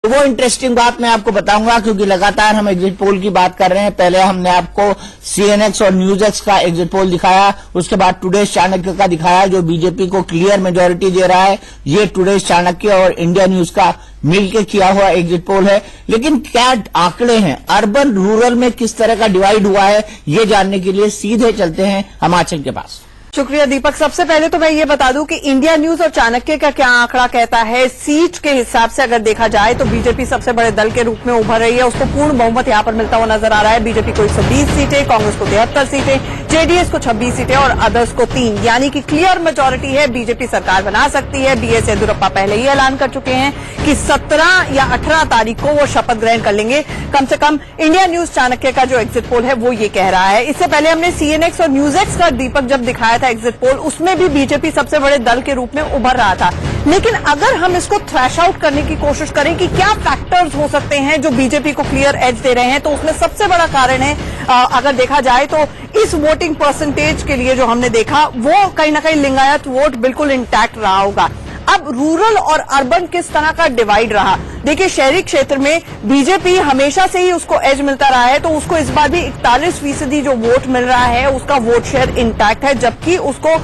तो वो इंटरेस्टिंग बात मैं आपको बताऊंगा, क्योंकि लगातार हम एग्जिट पोल की बात कर रहे हैं। पहले हमने आपको CNN और न्यूज़ का एग्जिट पोल दिखाया, उसके बाद टुडेज चाणक्य का दिखाया जो बीजेपी को क्लियर मेजोरिटी दे रहा है। ये टुडेज चाणक्य और इंडिया न्यूज का मिलकर किया हुआ एग्जिट पोल है। लेकिन क्या आंकड़े हैं, अर्बन रूरल में किस तरह का डिवाइड हुआ है, ये जानने के लिए सीधे चलते हैं हिमाचल के पास। शुक्रिया दीपक। सबसे पहले तो मैं ये बता दूं कि इंडिया न्यूज और चाणक्य का क्या आंकड़ा कहता है। सीट के हिसाब से अगर देखा जाए तो बीजेपी सबसे बड़े दल के रूप में उभर रही है, उसको पूर्ण बहुमत यहां पर मिलता हुआ नजर आ रहा है। बीजेपी को 120 सीटें, कांग्रेस को 73 सीटें, जेडीएस को 26 सीटें और अदर्स को 3, यानी कि क्लियर मेजोरिटी है। बीजेपी सरकार बना सकती है। बीएस येदियुरप्पा पहले ही ऐलान कर चुके हैं कि 17 या 18 तारीख को वो शपथ ग्रहण कर लेंगे। कम से कम इंडिया न्यूज चाणक्य का जो एग्जिट पोल है वो ये कह रहा है। इससे पहले हमने CNN और न्यूज़ का दीपक जब दिखाया था एग्जिट पोल, उसमें भी बीजेपी सबसे बड़े दल के रूप में उभर रहा था। लेकिन अगर हम इसको थ्रैश आउट करने की कोशिश करें कि क्या फैक्टर्स हो सकते हैं जो बीजेपी को क्लियर एज दे रहे हैं, तो उसमें सबसे बड़ा कारण है, अगर देखा जाए तो इस वोटिंग परसेंटेज के लिए जो हमने देखा वो कहीं ना कहीं लिंगायत वोट बिल्कुल इंटैक्ट रहा होगा। अब रूरल और अर्बन किस तरह का डिवाइड रहा, देखिए शहरी क्षेत्र में बीजेपी हमेशा से ही उसको एज मिलता रहा है, तो उसको इस बार भी 41% जो वोट मिल रहा है उसका वोट शेयर इंटैक्ट है, जबकि उसको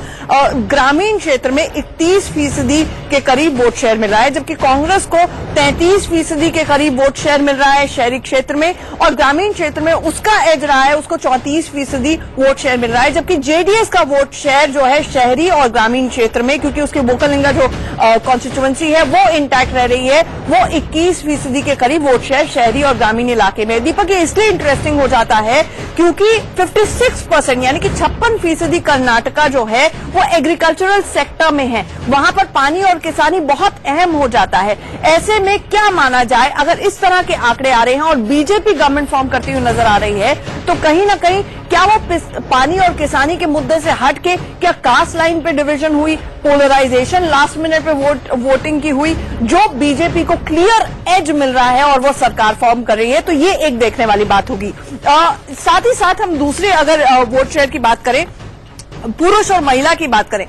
ग्रामीण क्षेत्र में 31% के करीब वोट शेयर मिल रहा है, जबकि कांग्रेस को 33% के करीब वोट शेयर मिल रहा है शहरी क्षेत्र में, और ग्रामीण क्षेत्र में उसका एज रहा है, उसको 34% वोट शेयर मिल रहा है। जबकि जेडीएस का वोट शेयर जो है शहरी और ग्रामीण क्षेत्र में, क्योंकि उसकी बोकलिंगा जो कॉन्स्टिट्यूएंसी है वो इंटैक्ट रह रही है, वो 21% के करीब वोट शेयर शहरी और ग्रामीण इलाके में। दीपक ये इसलिए इंटरेस्टिंग हो जाता है क्योंकि 56% यानी कि 56% कर्नाटका जो है वो एग्रीकल्चरल सेक्टर में है, वहां पर पानी और किसानी बहुत अहम हो जाता है। ऐसे में क्या माना जाए, अगर इस तरह के आंकड़े आ रहे हैं और बीजेपी गवर्नमेंट फॉर्म करती हुई नजर आ रही है, तो कहीं ना कहीं क्या वो पानी और किसानी के मुद्दे से हट के क्या कास्ट लाइन पे डिवीजन हुई, पोलराइजेशन लास्ट मिनट पे वोटिंग की हुई, जो बीजेपी को क्लियर एज मिल रहा है और वो सरकार फॉर्म कर रही है, तो ये एक देखने वाली बात होगी। साथ ही साथ हम दूसरे अगर वोट शेयर की बात करें, पुरुष और महिला की बात करें,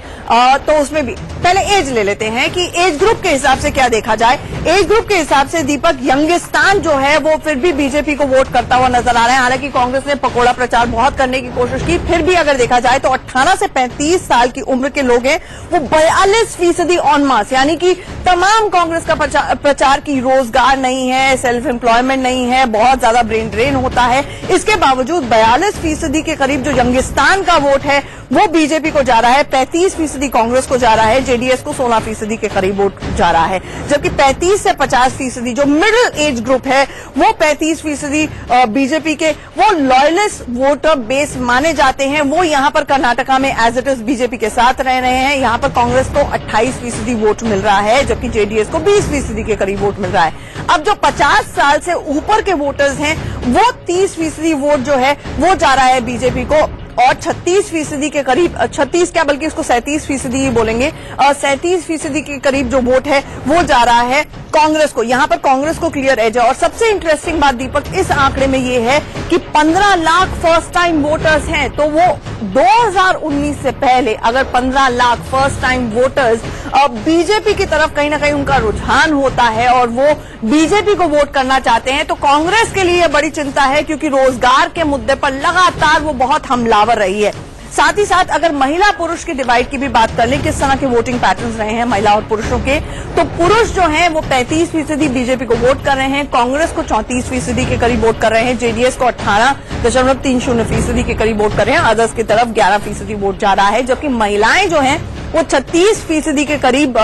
तो उसमें भी पहले एज ले लेते हैं कि एज ग्रुप के हिसाब से क्या देखा जाए। एज ग्रुप के हिसाब से दीपक यंगिस्तान जो है वो फिर भी बीजेपी को वोट करता हुआ नजर आ रहा है। हालांकि कांग्रेस ने पकोड़ा प्रचार बहुत करने की कोशिश की, फिर भी अगर देखा जाए तो 18 से 35 साल की उम्र के लोग हैं वो 42% ऑन मास, यानी कि तमाम कांग्रेस का प्रचार की रोजगार नहीं है, सेल्फ एम्प्लॉयमेंट नहीं है, बहुत ज्यादा ब्रेन ड्रेन होता है। इसके बावजूद 42% के करीब जो यंगिस्तान का वोट है वो बीजेपी को जा रहा है, 35% कांग्रेस को जा रहा है, जेडीएस को 16% के करीब वोट जा रहा है। जबकि 35 से 50% जो मिडिल एज ग्रुप है वो 35% बीजेपी के वो लॉयलिस्ट वोटर बेस माने जाते हैं, वो यहां पर कर्नाटका में एज इट इज बीजेपी के साथ रह रहे हैं। यहां पर कांग्रेस को 28% वोट मिल रहा है, जबकि जेडीएस को 20% के करीब वोट मिल रहा है। अब जो 50 साल से ऊपर के वोटर्स हैं वो 30% वोट जो है वो जा रहा है बीजेपी को, और 36% के करीब, 36 क्या बल्कि उसको 37% ही बोलेंगे, 37% के करीब जो वोट है वो जा रहा है कांग्रेस को। यहां पर कांग्रेस को क्लियर एज है। और सबसे इंटरेस्टिंग बात दीपक इस आंकड़े में ये है कि 15 लाख फर्स्ट टाइम वोटर्स हैं, तो वो 2019 से पहले अगर 15 lakh first time voters BJP की तरफ कहीं ना कहीं उनका रुझान होता है और वो बीजेपी को वोट करना चाहते हैं, तो कांग्रेस के लिए बड़ी चिंता है, क्योंकि रोजगार के मुद्दे पर लगातार वो बहुत हमलावर रही है। साथ ही साथ अगर महिला पुरुष की डिवाइड की भी बात कर लें, किस तरह के वोटिंग पैटर्न्स रहे हैं महिला और पुरुषों के, तो पुरुष जो हैं वो 35% बीजेपी को वोट कर रहे हैं, कांग्रेस को 34% के करीब वोट कर रहे हैं, जेडीएस को 18.30% के करीब वोट कर रहे हैं, अदर्स की तरफ 11% वोट जा रहा है। जबकि महिलाएं जो हैं वो 36% के करीब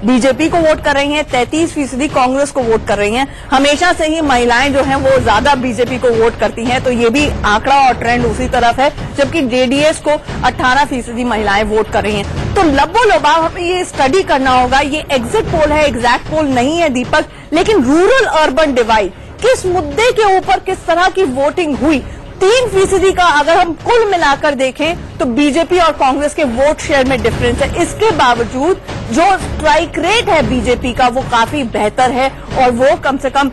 बीजेपी को वोट कर रही हैं, 33% कांग्रेस को वोट कर रही हैं। हमेशा से ही महिलाएं जो हैं वो ज्यादा बीजेपी को वोट करती हैं, तो ये भी आंकड़ा और ट्रेंड उसी तरफ है, जबकि जेडीएस को 18% महिलाएं वोट कर रही हैं। तो लब्बो लबाब हमें ये स्टडी करना होगा। ये एग्जिट पोल है, एग्जैक्ट पोल नहीं है दीपक, लेकिन रूरल अर्बन डिवाइड किस मुद्दे के ऊपर किस तरह की वोटिंग हुई, 3% का अगर हम कुल मिलाकर देखें तो बीजेपी और कांग्रेस के वोट शेयर में डिफरेंस है। इसके बावजूद जो स्ट्राइक रेट है बीजेपी का वो काफी बेहतर है, और वो कम से कम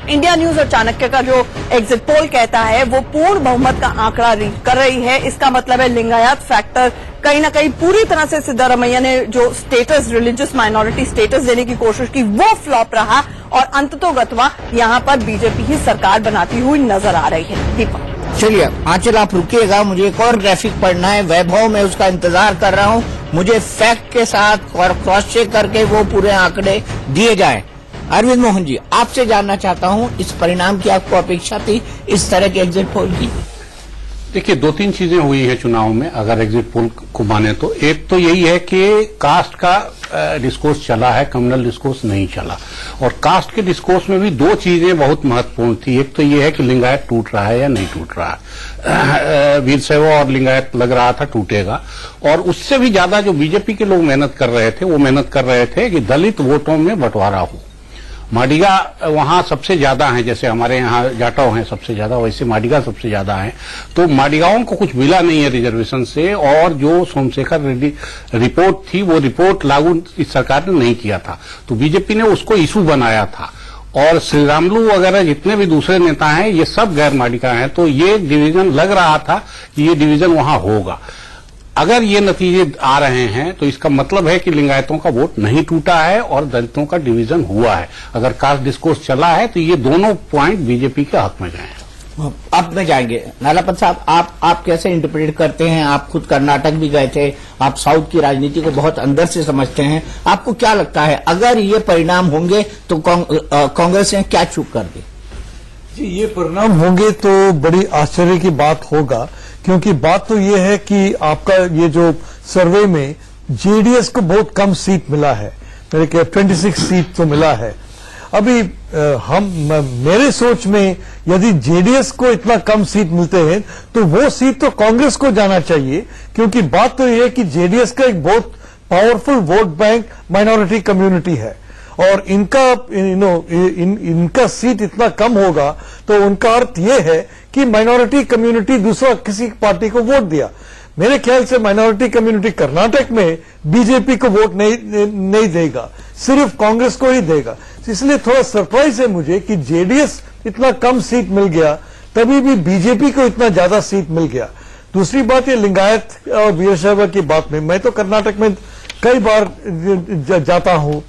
इंडिया न्यूज और चाणक्य का जो एग्जिट पोल कहता है वो पूर्ण बहुमत का आंकड़ा रीच कर रही है। इसका मतलब है लिंगायत फैक्टर कहीं ना कहीं पूरी तरह से सिद्धारमैया ने जो स्टेटस, रिलीजियस माइनॉरिटी स्टेटस देने की कोशिश की वो फ्लॉप रहा, और अंततोगत्वा यहाँ पर बीजेपी ही सरकार बनाती हुई नजर आ रही है। दीपक, चलिए आंचल आप रुकिएगा, मुझे एक और ग्राफिक पढ़ना है। वैभव में उसका इंतजार कर रहा हूं, मुझे फैक्ट के साथ क्रॉस चेक करके वो पूरे आंकड़े दिए जाएं। अरविंद मोहन जी, आपसे जानना चाहता हूं, इस परिणाम की आपको अपेक्षा थी इस तरह के एग्जिट पोल की? देखिए, दो तीन चीजें हुई हैं चुनाव में अगर एग्जिट पोल को माने तो। एक तो यही है कि कास्ट का डिस्कोर्स चला है, कम्युनल डिस्कोर्स नहीं चला। और कास्ट के डिस्कोर्स में भी दो चीजें बहुत महत्वपूर्ण थी। एक तो ये है कि लिंगायत टूट रहा है या नहीं टूट रहा है। वीरशैव और लिंगायत लग रहा था टूटेगा। और उससे भी ज्यादा जो बीजेपी के लोग मेहनत कर रहे थे, वो मेहनत कर रहे थे कि दलित वोटों में बंटवारा हो। माडिगा वहां सबसे ज्यादा हैं, जैसे हमारे यहाँ जाटव हैं सबसे ज्यादा, वैसे माडिगा सबसे ज्यादा हैं। तो माडिगाओं को कुछ मिला नहीं है रिजर्वेशन से। और जो सोमशेखर रेड्डी रिपोर्ट थी, वो रिपोर्ट लागू इस सरकार ने नहीं किया था, तो बीजेपी ने उसको इशू बनाया था। और श्रीरामुलु वगैरह जितने भी दूसरे नेता हैं, ये सब गैर माडिगा हैं। तो ये डिवीजन लग रहा था कि ये डिवीजन वहां होगा। अगर ये नतीजे आ रहे हैं तो इसका मतलब है कि लिंगायतों का वोट नहीं टूटा है और दलितों का डिवीजन हुआ है। अगर कास्ट डिस्कोर्स चला है तो ये दोनों पॉइंट बीजेपी के हक में गए हैं। अब में जाएंगे नालापत साहब, आप कैसे इंटरप्रेट करते हैं? आप खुद कर्नाटक भी गए थे, आप साउथ की राजनीति को बहुत अंदर से समझते हैं। आपको क्या लगता है अगर ये परिणाम होंगे तो कांग्रेस ने क्या चूक कर दी? जी, ये परिणाम होंगे तो बड़ी आश्चर्य की बात होगा, क्योंकि बात तो ये है कि आपका ये जो सर्वे में जेडीएस को बहुत कम सीट मिला है, मेरे ख्याल 26 सीट तो मिला है। अभी मेरे सोच में यदि जेडीएस को इतना कम सीट मिलते हैं तो वो सीट तो कांग्रेस को जाना चाहिए, क्योंकि बात तो ये है कि जेडीएस का एक बहुत powerful vote bank minority community है। और इनका इनका सीट इतना कम होगा तो उनका अर्थ यह है कि माइनॉरिटी कम्युनिटी दूसरा किसी पार्टी को वोट दिया। मेरे ख्याल से माइनॉरिटी कम्युनिटी कर्नाटक में बीजेपी को वोट नहीं देगा, सिर्फ कांग्रेस को ही देगा। इसलिए थोड़ा सरप्राइज है मुझे कि जेडीएस इतना कम सीट मिल गया, तभी भी बीजेपी को इतना ज्यादा सीट मिल गया। दूसरी बात ये लिंगायत और वीरशैव की बात में, मैं तो कर्नाटक में कई बार जाता हूं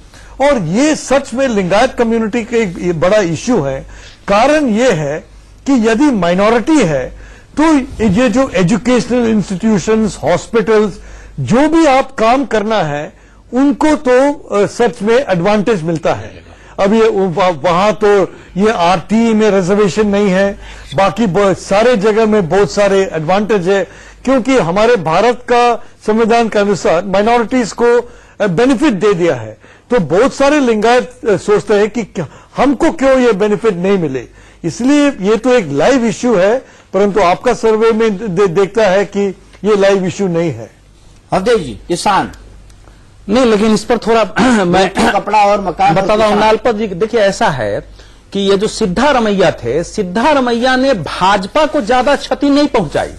और ये सच में लिंगायत कम्युनिटी का एक बड़ा इश्यू है। कारण ये है कि यदि माइनॉरिटी है तो ये जो एजुकेशनल इंस्टीट्यूशंस, हॉस्पिटल्स, जो भी आप काम करना है उनको तो सच में एडवांटेज मिलता है। अब ये वहां तो ये आरटीई में रिजर्वेशन नहीं है, बाकी सारे जगह में बहुत सारे एडवांटेज है, क्योंकि हमारे भारत का संविधान के अनुसार माइनॉरिटीज को बेनिफिट दे दिया है। तो बहुत सारे लिंगायत सोचते हैं कि हमको क्यों ये बेनिफिट नहीं मिले। इसलिए ये तो एक लाइव इश्यू है, परंतु आपका सर्वे में देखता है कि ये लाइव इश्यू नहीं है। अवधेश जी, किसान नहीं, लेकिन इस पर थोड़ा मैं कपड़ा और मकान बताता हूं। नालपत जी, देखिए ऐसा है कि ये जो सिद्धारमैया थे, सिद्धारमैया ने भाजपा को ज्यादा क्षति नहीं पहुंचाई।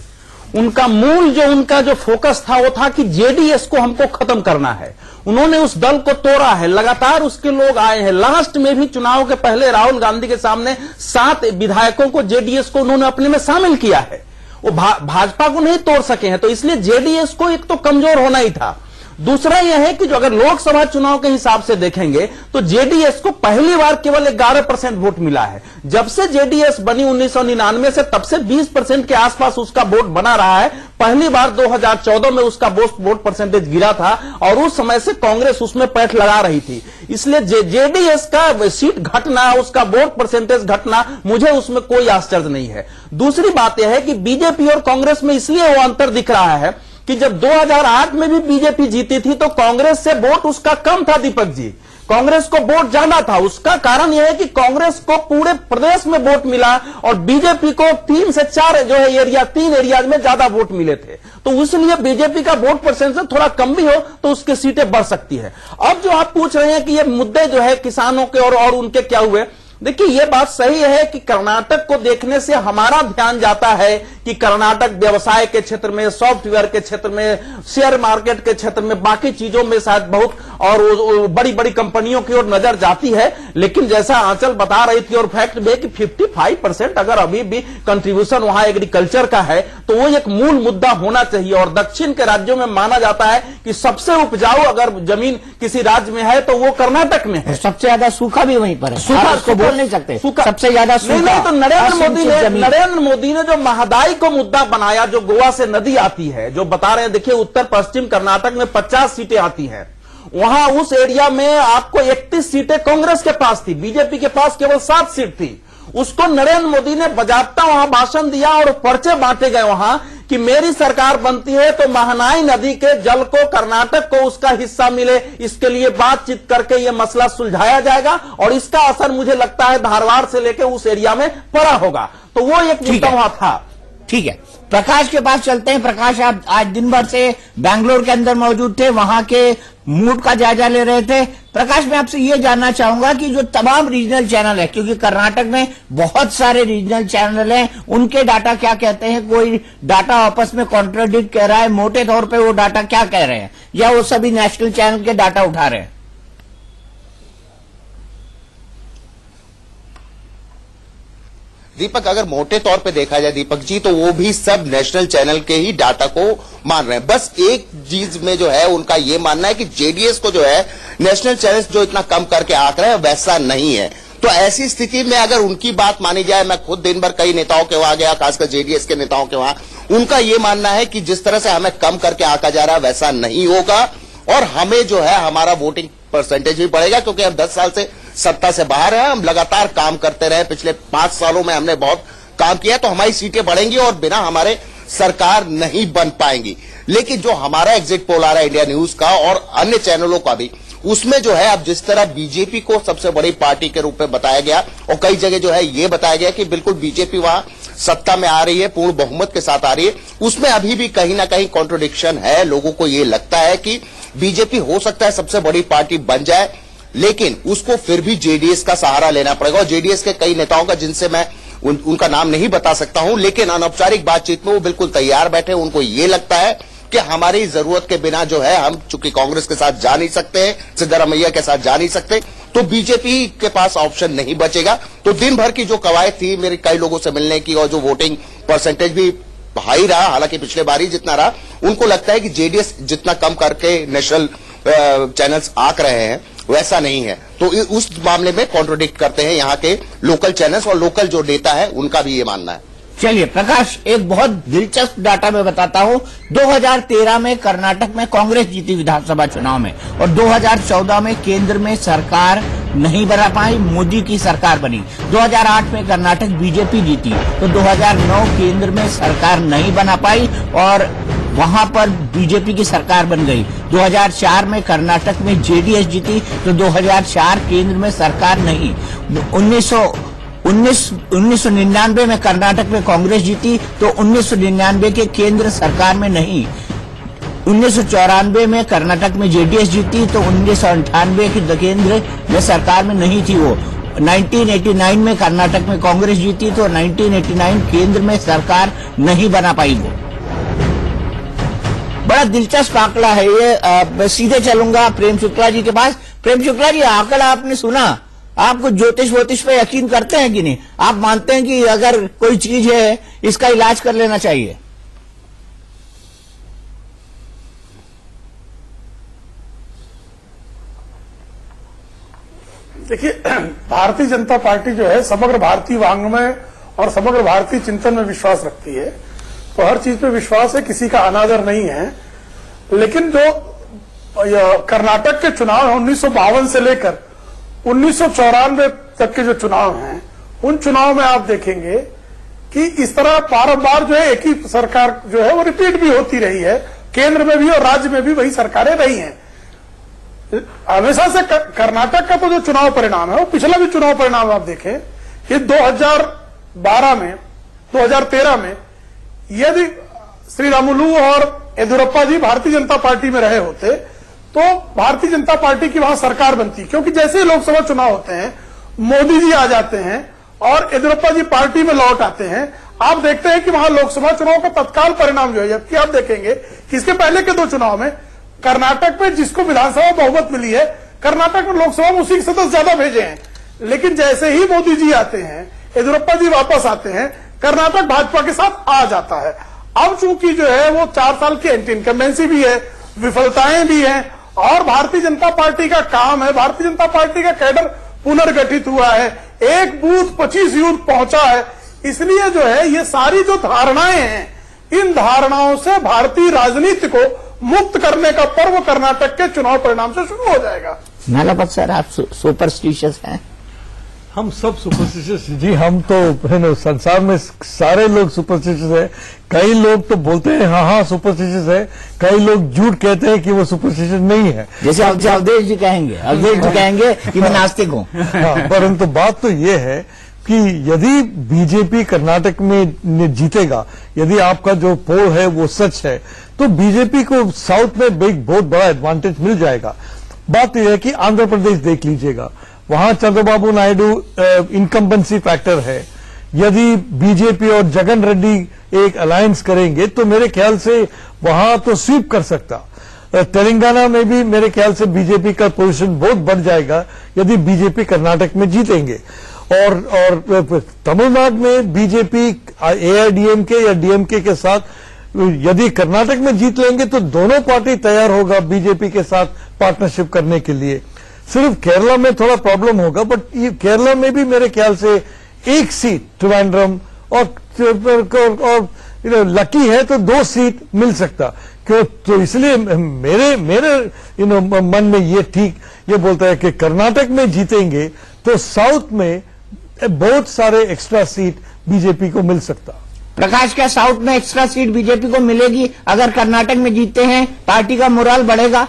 उनका मूल उनका जो फोकस था वो था कि जेडीएस को हमको खत्म करना है। उन्होंने उस दल को तोड़ा है, लगातार उसके लोग आए हैं। लास्ट में भी चुनाव के पहले राहुल गांधी के सामने 7 विधायकों को जेडीएस को उन्होंने अपने में शामिल किया है। वो भाजपा को नहीं तोड़ सके हैं, तो इसलिए जेडीएस को एक तो कमजोर होना ही था। दूसरा यह है कि जो अगर लोकसभा चुनाव के हिसाब से देखेंगे तो जेडीएस को पहली बार केवल 11% वोट मिला है। जब से जेडीएस बनी 1999 से, तब से 20% के आसपास उसका वोट बना रहा है। पहली बार 2014 में उसका वोट परसेंटेज गिरा था और उस समय से कांग्रेस उसमें पैठ लगा रही थी। इसलिए जेडीएस का सीट घटना, उसका वोट परसेंटेज घटना, मुझे उसमें कोई आश्चर्य नहीं है। दूसरी बात यह है कि बीजेपी और कांग्रेस में इसलिए वो अंतर दिख रहा है कि जब 2008 में भी बीजेपी जीती थी तो कांग्रेस से वोट उसका कम था। दीपक जी, कांग्रेस को वोट ज्यादा था। उसका कारण यह है कि कांग्रेस को पूरे प्रदेश में वोट मिला और बीजेपी को 3 से 4 जो है 3 एरियाज में ज्यादा वोट मिले थे। तो इसलिए बीजेपी का वोट परसेंटेज थोड़ा कम भी हो तो उसकी सीटें बढ़ सकती है। अब जो आप पूछ रहे हैं कि ये मुद्दे जो है किसानों के और उनके क्या हुए, देखिए ये बात सही है कि कर्नाटक को देखने से हमारा ध्यान जाता है कि कर्नाटक व्यवसाय के क्षेत्र में, सॉफ्टवेयर के क्षेत्र में, शेयर मार्केट के क्षेत्र में, बाकी चीजों में शायद बहुत और बड़ी बड़ी कंपनियों की ओर नजर जाती है। लेकिन जैसा आंचल बता रही थी और फैक्ट भी कि 55% अगर अभी भी कंट्रीब्यूशन वहां एग्रीकल्चर का है तो वो एक मूल मुद्दा होना चाहिए। और दक्षिण के राज्यों में माना जाता है कि सबसे उपजाऊ अगर जमीन किसी राज्य में है तो वो कर्नाटक में है। सबसे ज्यादा सूखा भी वहीं पर है। सूखा उसको बोल नहीं सकते। सूखा सबसे ज्यादा सूखा। नहीं तो नरेंद्र मोदी ने जो महदाई को मुद्दा बनाया, जो गोवा से नदी आती है, जो बता रहे हैं, देखिए उत्तर पश्चिम कर्नाटक में 50 सीटें आती हैं, वहां उस एरिया में आपको 31 सीटें कांग्रेस के पास थी, बीजेपी के पास केवल 7 सीट थी। उसको नरेंद्र मोदी ने बजाबता वहां भाषण दिया और पर्चे बांटे गए वहां कि मेरी सरकार बनती है तो महानाई नदी के जल को कर्नाटक को उसका हिस्सा मिले, इसके लिए बातचीत करके यह मसला सुलझाया जाएगा और इसका असर मुझे लगता है धारवाड़ से लेकर उस एरिया में पड़ा होगा। तो वो एक मुद्दा वहां था। ठीक है, प्रकाश के पास चलते हैं। प्रकाश, आप आज दिन भर से बैंगलोर के अंदर मौजूद थे, वहां के मूड का जायजा ले रहे थे। प्रकाश, मैं आपसे ये जानना चाहूंगा कि जो तमाम रीजनल चैनल है, क्योंकि कर्नाटक में बहुत सारे रीजनल चैनल हैं, उनके डाटा क्या कहते हैं? कोई डाटा आपस में कॉन्ट्राडिक्ट कर रहा है, मोटे तौर पे वो डाटा क्या कह रहे हैं, या वो सभी नेशनल चैनल के डाटा उठा रहे हैं? दीपक, अगर मोटे तौर पे देखा जाए दीपक जी, तो वो भी सब नेशनल चैनल के ही डाटा को मान रहे हैं। बस एक चीज में जो है उनका ये मानना है कि जेडीएस को जो है नेशनल चैनल्स जो इतना कम करके आंक रहे हैं वैसा नहीं है। तो ऐसी स्थिति में अगर उनकी बात मानी जाए, मैं खुद दिन भर कई नेताओं के वहां गया, खासकर जेडीएस के नेताओं के वहां, उनका ये मानना है कि जिस तरह से हमें कम करके आंका जा रहा है वैसा नहीं होगा और हमें जो है हमारा वोटिंग परसेंटेज भी बढ़ेगा, क्योंकि हम 10 साल से सत्ता से बाहर हैं, हम लगातार काम करते रहे, पिछले 5 सालों में हमने बहुत काम किया, तो हमारी सीटें बढ़ेंगी और बिना हमारे सरकार नहीं बन पाएंगी। लेकिन जो हमारा एग्जिट पोल आ रहा है इंडिया न्यूज का और अन्य चैनलों का भी, उसमें जो है अब जिस तरह बीजेपी को सबसे बड़ी पार्टी के रूप में बताया गया और कई जगह जो है ये बताया गया कि बिल्कुल बीजेपी वहां सत्ता में आ रही है, पूर्ण बहुमत के साथ आ रही है, उसमें अभी भी कहीं ना कहीं कॉन्ट्रोडिक्शन है। लोगों को ये लगता है कि बीजेपी हो सकता है सबसे बड़ी पार्टी बन जाए, लेकिन उसको फिर भी जेडीएस का सहारा लेना पड़ेगा। और जेडीएस के कई नेताओं का, जिनसे मैं उनका नाम नहीं बता सकता हूं, लेकिन अनौपचारिक बातचीत में वो बिल्कुल तैयार बैठे। उनको ये लगता है कि हमारी जरूरत के बिना जो है हम चूंकि कांग्रेस के साथ जा नहीं सकते, सिद्धारमैया के साथ जा नहीं सकते, तो बीजेपी के पास ऑप्शन नहीं बचेगा। तो दिन भर की जो कवायद थी मेरे कई लोगों से मिलने की और जो वोटिंग परसेंटेज भी हाई रहा, हालांकि पिछले बार ही जितना रहा, उनको लगता है कि जेडीएस जितना कम करके नेशनल चैनल्स आंक रहे हैं वैसा नहीं है। तो उस मामले में कॉन्ट्रोडिक्ट करते हैं यहाँ के लोकल चैनल्स और लोकल जो डेटा है उनका भी ये मानना है। चलिए प्रकाश, एक बहुत दिलचस्प डाटा मैं बताता हूं। 2013 में कर्नाटक में कांग्रेस जीती विधानसभा चुनाव में और 2014 में केंद्र में सरकार नहीं बना पाई, मोदी की सरकार बनी। 2008 में कर्नाटक बीजेपी जीती तो 2009 केंद्र में सरकार नहीं बना पाई और वहां पर बीजेपी की सरकार बन गई। 2004 में कर्नाटक में जेडीएस जीती तो 2004 केंद्र में सरकार नहीं। 1999 में कर्नाटक में कांग्रेस जीती तो 1999 के केंद्र सरकार में नहीं। 1994 में कर्नाटक में जेडीएस जीती तो 1998 की केंद्र में सरकार में नहीं थी वो। 1989 में कर्नाटक में कांग्रेस जीती तो 1989 केंद्र में सरकार नहीं बना पाई वो। बड़ा दिलचस्प आंकड़ा है ये। मैं सीधे चलूंगा प्रेम शुक्ला जी के पास। प्रेम शुक्ला जी, आंकड़ा आपने सुना, आपको ज्योतिष वोतिष पे यकीन करते हैं कि नहीं? आप मानते हैं कि अगर कोई चीज है इसका इलाज कर लेना चाहिए? देखिए, भारतीय जनता पार्टी जो है समग्र भारतीय वांग्मय और समग्र भारतीय चिंतन में विश्वास रखती है, तो हर चीज पे विश्वास है, किसी का अनादर नहीं है। लेकिन जो कर्नाटक के चुनाव है 1952 से लेकर 1994 तक के जो चुनाव हैं, उन चुनाव में आप देखेंगे कि इस तरह बार-बार जो है एक ही सरकार जो है वो रिपीट भी होती रही है, केंद्र में भी और राज्य में भी वही सरकारें रही हैं। हमेशा से कर्नाटक का तो जो चुनाव परिणाम है, वो पिछला भी चुनाव परिणाम आप देखें, ये 2012 में 2013 में यदि श्रीरामुलु और येदियुरप्पा जी भारतीय जनता पार्टी में रहे होते तो भारतीय जनता पार्टी की वहां सरकार बनती, क्योंकि जैसे ही लोकसभा चुनाव होते हैं मोदी जी आ जाते हैं और येदियुरप्पा जी पार्टी में लौट आते हैं। आप देखते हैं कि वहां लोकसभा चुनाव का तत्काल परिणाम जो है, जबकि आप देखेंगे कि इसके पहले के 2 चुनाव में कर्नाटक में जिसको विधानसभा बहुमत मिली है, कर्नाटक में लोकसभा में उसी के सदस्य ज्यादा भेजे हैं। लेकिन जैसे ही मोदी जी आते हैं, येदियुरप्पा जी वापस आते हैं, कर्नाटक भाजपा के साथ आ जाता है। अब चूंकि जो है वो 4 साल की एंटी इनकम्बेंसी भी है, विफलताएं भी हैं, और भारतीय जनता पार्टी का काम है, भारतीय जनता पार्टी का कैडर पुनर्गठित हुआ है, एक बूथ 25 यूथ पहुंचा है, इसलिए जो है ये सारी जो धारणाएं हैं, इन धारणाओं से भारतीय राजनीति को मुक्त करने का पर्व कर्नाटक के चुनाव परिणाम से शुरू हो जाएगा। नालापत सर, आप सुपरस्टिशियस हैं? हम सब सुपरस्टिशियस जी, हम तो संसार में सारे लोग सुपरस्टिशियस है। कई लोग तो बोलते हैं हाँ सुपरस्टिशियस है, कई लोग झूठ कहते हैं कि वो सुपरस्टिशियस नहीं है। जैसे अवधेश जी कहेंगे कि मैं नास्तिक हूँ। हाँ, परंतु बात तो ये है कि यदि बीजेपी कर्नाटक में जीतेगा, यदि आपका जो पोल है वो सच है, तो बीजेपी को साउथ में बहुत बड़ा एडवांटेज मिल जाएगा। बात यह है कि आंध्र प्रदेश देख लीजिएगा, वहां चंद्रबाबू नायडू इनकम्बेंसी फैक्टर है। यदि बीजेपी और जगन रेड्डी एक अलायंस करेंगे तो मेरे ख्याल से वहां तो स्वीप कर सकता। तेलंगाना में भी मेरे ख्याल से बीजेपी का पोजीशन बहुत बढ़ जाएगा यदि बीजेपी कर्नाटक में जीतेंगे। और तमिलनाडु में बीजेपी एआईडीएमके या डीएमके के साथ यदि कर्नाटक में जीत लेंगे तो दोनों पार्टी तैयार होगा बीजेपी के साथ पार्टनरशिप करने के लिए। सिर्फ केरला में थोड़ा प्रॉब्लम होगा, बट केरला में भी मेरे ख्याल से एक सीट ट्रिवेंड्रम और लकी है तो 2 सीट मिल सकता। क्यों? तो इसलिए मेरे मन में ये बोलता है कि कर्नाटक में जीतेंगे तो साउथ में बहुत सारे एक्स्ट्रा सीट बीजेपी को मिल सकता। प्रकाश, क्या साउथ में एक्स्ट्रा सीट बीजेपी को मिलेगी अगर कर्नाटक में जीतते हैं? पार्टी का मोराल बढ़ेगा?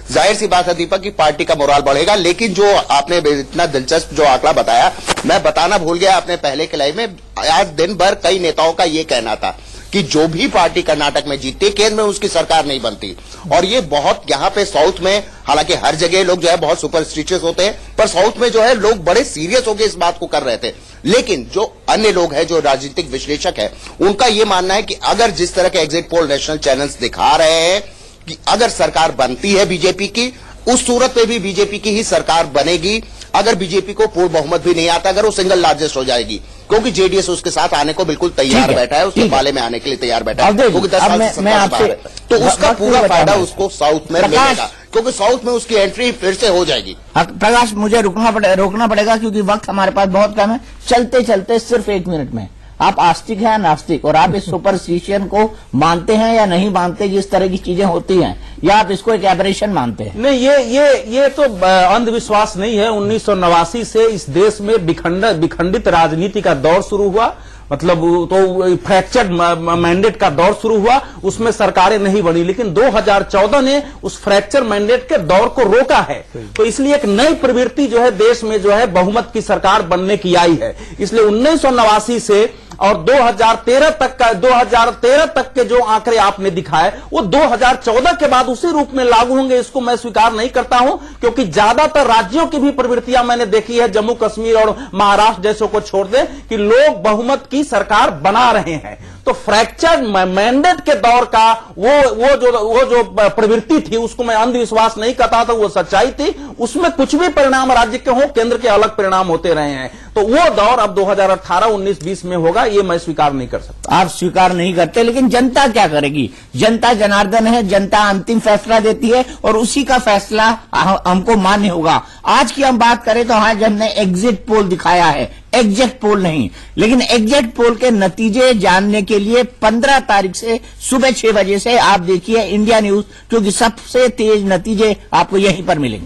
जाहिर सी बात है दीपक की पार्टी का मोराल बढ़ेगा, लेकिन जो आपने इतना दिलचस्प जो आंकड़ा बताया, मैं बताना भूल गया अपने पहले के लाइव में। आज दिन भर कई नेताओं का ये कहना था कि जो भी पार्टी कर्नाटक में जीतती है केंद्र में उसकी सरकार नहीं बनती। और ये बहुत यहाँ पे साउथ में, हालांकि हर जगह लोग जो है बहुत सुपरस्टिशियस होते हैं, पर साउथ में जो है लोग बड़े सीरियस होकर इस बात को कर रहे थे। लेकिन जो अन्य लोग हैं, जो राजनीतिक विश्लेषक है, उनका यह मानना है कि अगर जिस तरह के एग्जिट पोल नेशनल चैनल्स दिखा रहे हैं कि अगर सरकार बनती है बीजेपी की, उस सूरत में भी बीजेपी की ही सरकार बनेगी। अगर बीजेपी को पूर्ण बहुमत भी नहीं आता, अगर वो सिंगल लार्जेस्ट हो जाएगी, क्योंकि जेडीएस उसके साथ आने को बिल्कुल तैयार बैठा है, उसके पाले में आने के लिए तैयार बैठा है, क्योंकि 10 साल से सत्ता बाहर है, तो उसका पूरा फायदा उसको साउथ में मिलेगा, क्योंकि साउथ में उसकी एंट्री फिर से हो जाएगी। प्रकाश, मुझे रोकना पड़ेगा क्योंकि वक्त हमारे पास बहुत कम है। चलते चलते सिर्फ 1 मिनट में, आप आस्तिक हैं या नास्तिक, और आप इस सुपरस्टिशन को मानते हैं या नहीं मानते कि इस तरह की चीजें होती हैं, या आप इसको एक एबरेशन मानते हैं? नहीं, ये तो अंधविश्वास नहीं है। 1989 से इस देश में विखंडित राजनीति का दौर शुरू हुआ, मतलब तो फ्रैक्चर्ड मैंडेट का दौर शुरू हुआ, उसमें सरकारें नहीं बनी, लेकिन 2014 ने उस फ्रैक्चर मैंडेट के दौर को रोका है। तो इसलिए एक नई प्रवृत्ति जो है देश में जो है बहुमत की सरकार बनने की आई है। इसलिए 1989 से और 2013 तक के जो आंकड़े आपने दिखाए वो 2014 के बाद उसी रूप में लागू होंगे, इसको मैं स्वीकार नहीं करता हूं, क्योंकि ज्यादातर राज्यों की भी प्रवृत्तियां मैंने देखी है, जम्मू कश्मीर और महाराष्ट्र जैसों को छोड़ दे, कि लोग बहुमत की सरकार बना रहे हैं। तो फ्रैक्चर मैंडेट के दौर का वो जो प्रवृत्ति थी उसको मैं अंधविश्वास नहीं कहता था, वो सच्चाई थी। उसमें कुछ भी परिणाम राज्य के हो, केंद्र के अलग परिणाम होते रहे हैं। तो वो दौर अब 2018, 19, 20 में होगा, ये मैं स्वीकार नहीं कर सकता। आप स्वीकार नहीं करते, लेकिन जनता क्या करेगी? जनता जनार्दन है, जनता अंतिम फैसला देती है और उसी का फैसला हमको मान्य होगा। आज की हम बात करें तो आज हमने एग्जिट पोल दिखाया है, एग्जिट पोल नहीं, लेकिन एग्जिट पोल के नतीजे जानने के लिए 15 तारीख से सुबह 6 बजे से आप देखिए इंडिया न्यूज, क्योंकि सबसे तेज नतीजे आपको यहीं पर मिलेंगे।